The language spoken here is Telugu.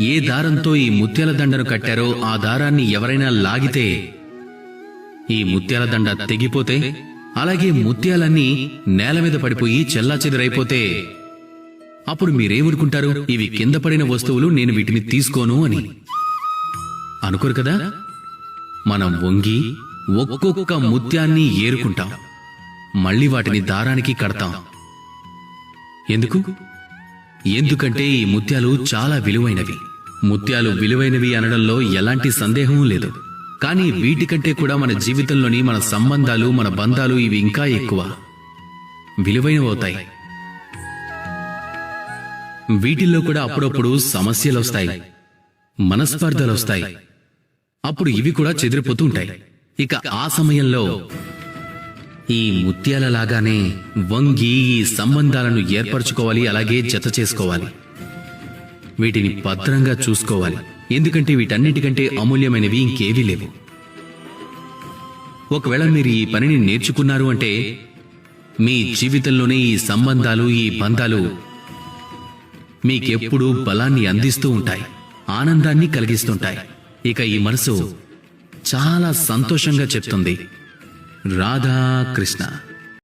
ఏ దారంతో ఈ ముత్యాల దండను కట్టారో ఆ దారాన్ని ఎవరైనా లాగితే ఈ ముత్యాల దండ తెగిపోతే, అలాగే ముత్యాలన్నీ నేల మీద పడిపోయి చెల్లాచెదురైపోతే అప్పుడు మీరేమనుకుంటారు? ఇవి కింద పడిన వస్తువులు, నేను వీటిని తీసుకోను అని అనుకోరు కదా. మనం వంగి ఒక్కొక్క ముత్యాన్ని ఏరుకుంటాం, మళ్ళీ వాటిని దారానికి కడతాం. ఎందుకంటే ఈ ముత్యాలు చాలా విలువైనవి. ముత్యాలు విలువైనవి అనడంలో ఎలాంటి సందేహమూ లేదు. కానీ వీటికంటే కూడా మన జీవితంలోని మన సంబంధాలు, మన బంధాలు ఇవి ఇంకా ఎక్కువ విలువైనవవుతాయి. వీటిల్లో కూడా అప్పుడప్పుడు సమస్యలొస్తాయి, మనస్పర్ధలొస్తాయి. అప్పుడు ఇవి కూడా చెదిరిపోతూ ఉంటాయి. ఇక ఆ సమయంలో ఈ ముత్యాలలాగానే వంగి ఈ సంబంధాలను ఏర్పరచుకోవాలి, అలాగే జత చేసుకోవాలి. వీటిని భద్రంగా చూసుకోవాలి. ఎందుకంటే వీటన్నిటికంటే అమూల్యమైనవి ఇంకేవీ లేవు. ఒకవేళ మీరు ఈ పనిని నేర్చుకున్నారు అంటే మీ జీవితంలోనే ఈ సంబంధాలు, ఈ బంధాలు మీకెప్పుడూ బలాన్ని అందిస్తూ ఉంటాయి, ఆనందాన్ని కలిగిస్తుంటాయి. ఇక ఈ మనసు చాలా సంతోషంగా చెప్తుంది, రాధా కృష్ణ.